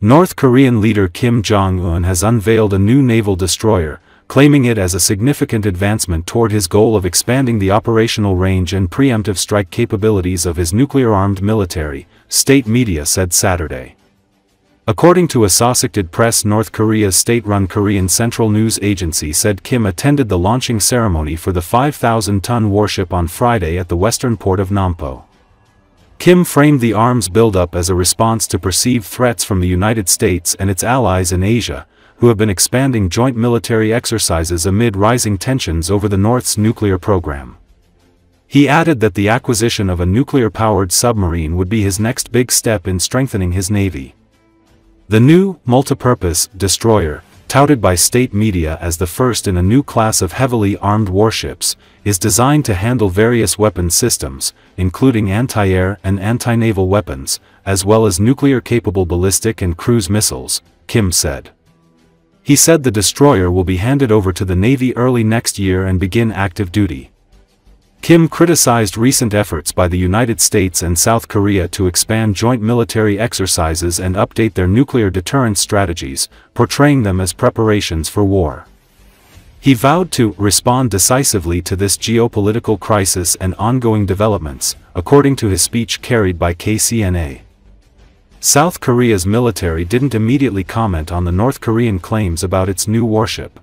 North Korean leader Kim Jong Un has unveiled a new naval destroyer, claiming it as a significant advancement toward his goal of expanding the operational range and preemptive strike capabilities of his nuclear-armed military, state media said Saturday. According to Associated Press, North Korea's state-run Korean Central News Agency said Kim attended the launching ceremony for the 5,000-ton warship on Friday at the western port of Nampo. Kim framed the arms buildup as a response to perceived threats from the United States and its allies in Asia, who have been expanding joint military exercises amid rising tensions over the North's nuclear program. He added that the acquisition of a nuclear-powered submarine would be his next big step in strengthening his navy. The new, multipurpose, destroyer, touted by state media as the first in a new class of heavily armed warships, is designed to handle various weapon systems, including anti-air and anti-naval weapons, as well as nuclear-capable ballistic and cruise missiles, Kim said. He said the destroyer will be handed over to the Navy early next year and begin active duty. Kim criticized recent efforts by the United States and South Korea to expand joint military exercises and update their nuclear deterrence strategies, portraying them as preparations for war. He vowed to respond decisively to this geopolitical crisis and ongoing developments, according to his speech carried by KCNA. South Korea's military didn't immediately comment on the North Korean claims about its new warship.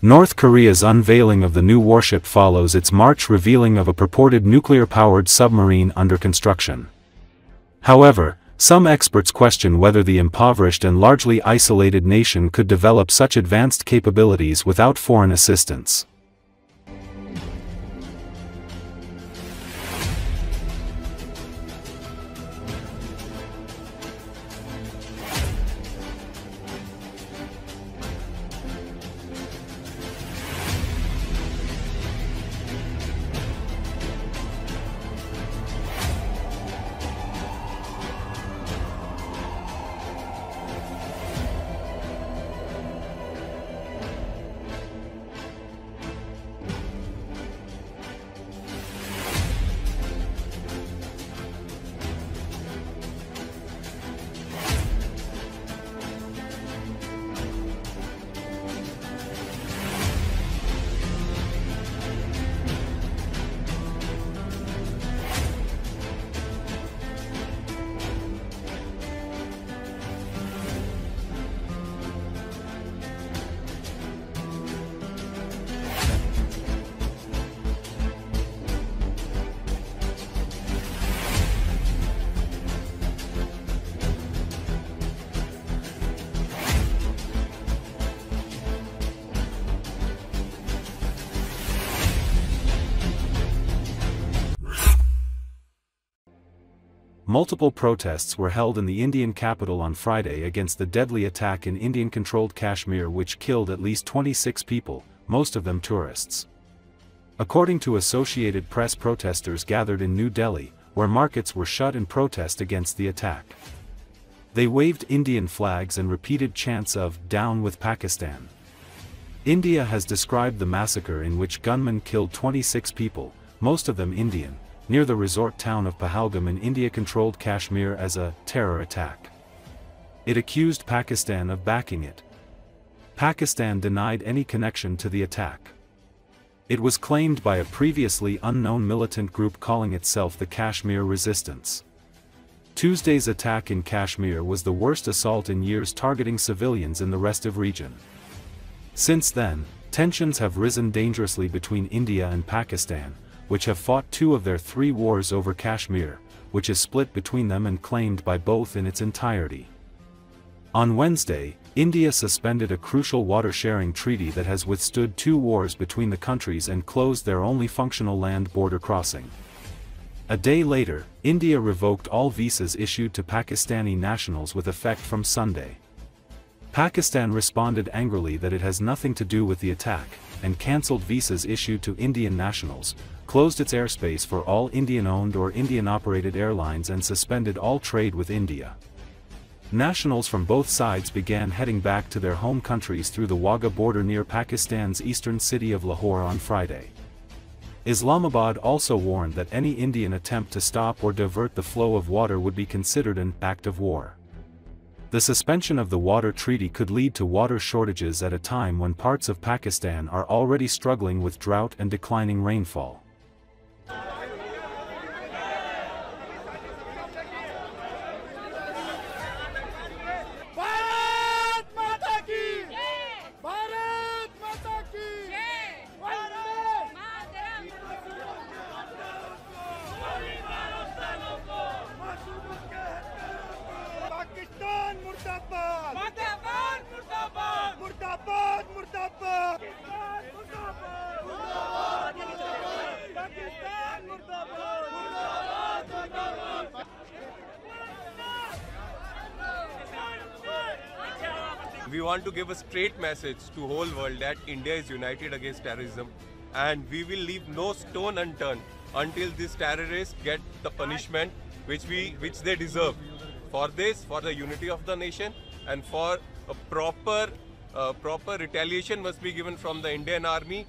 North Korea's unveiling of the new warship follows its March revealing of a purported nuclear-powered submarine under construction. However, some experts question whether the impoverished and largely isolated nation could develop such advanced capabilities without foreign assistance. Multiple protests were held in the Indian capital on Friday against the deadly attack in Indian-controlled Kashmir which killed at least 26 people, most of them tourists. According to Associated Press, protesters gathered in New Delhi, where markets were shut in protest against the attack. They waved Indian flags and repeated chants of "Down with Pakistan." India has described the massacre in which gunmen killed 26 people, most of them Indian, near the resort town of Pahalgam in India-controlled Kashmir as a terror attack. It accused Pakistan of backing it. Pakistan denied any connection to the attack. It was claimed by a previously unknown militant group calling itself the Kashmir Resistance. Tuesday's attack in Kashmir was the worst assault in years targeting civilians in the restive region. Since then, tensions have risen dangerously between India and Pakistan, which have fought two of their three wars over Kashmir, which is split between them and claimed by both in its entirety. On Wednesday, India suspended a crucial water-sharing treaty that has withstood two wars between the countries and closed their only functional land border crossing. A day later, India revoked all visas issued to Pakistani nationals with effect from Sunday. Pakistan responded angrily that it has nothing to do with the attack, and cancelled visas issued to Indian nationals, closed its airspace for all Indian-owned or Indian-operated airlines and suspended all trade with India. Nationals from both sides began heading back to their home countries through the Wagah border near Pakistan's eastern city of Lahore on Friday. Islamabad also warned that any Indian attempt to stop or divert the flow of water would be considered an act of war. The suspension of the water treaty could lead to water shortages at a time when parts of Pakistan are already struggling with drought and declining rainfall. We want to give a straight message to whole world that India is united against terrorism, and we will leave no stone unturned until these terrorists get the punishment which they deserve. For this, for the unity of the nation, and for a proper retaliation must be given from the Indian army.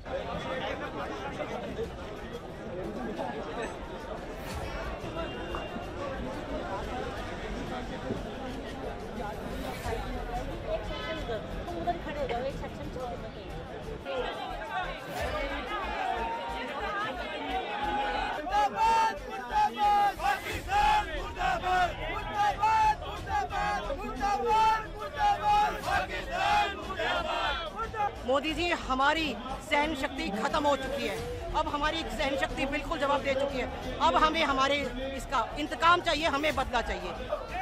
Modi ji, हमारी सहन शक्ति खत्म हो चुकी है। अब हमारी सहन शक्ति बिल्कुल जवाब दे चुकी है। अब हमें हमारे इसका इंतकाम चाहिए, हमें बदला चाहिए।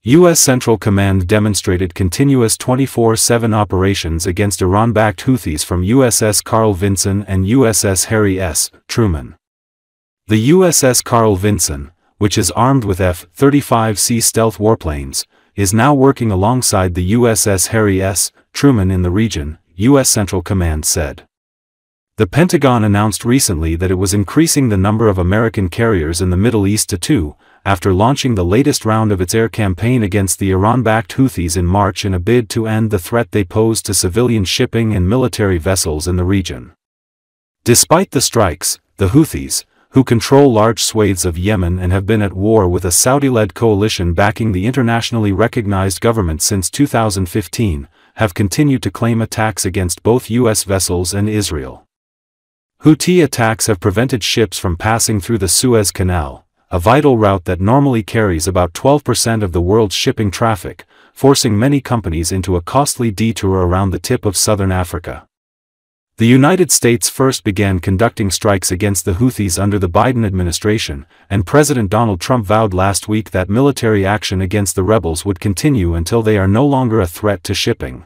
U.S. Central Command demonstrated continuous 24/7 operations against Iran-backed Houthis from USS Carl Vinson and USS Harry S. Truman. The USS Carl Vinson, which is armed with F-35C stealth warplanes, is now working alongside the USS Harry S. Truman in the region, U.S. Central Command said. The Pentagon announced recently that it was increasing the number of American carriers in the Middle East to 2, after launching the latest round of its air campaign against the Iran-backed Houthis in March in a bid to end the threat they pose to civilian shipping and military vessels in the region. Despite the strikes, the Houthis, who control large swathes of Yemen and have been at war with a Saudi-led coalition backing the internationally recognized government since 2015, have continued to claim attacks against both U.S. vessels and Israel. Houthi attacks have prevented ships from passing through the Suez Canal, a vital route that normally carries about 12% of the world's shipping traffic, forcing many companies into a costly detour around the tip of southern Africa. The United States first began conducting strikes against the Houthis under the Biden administration, and President Donald Trump vowed last week that military action against the rebels would continue until they are no longer a threat to shipping.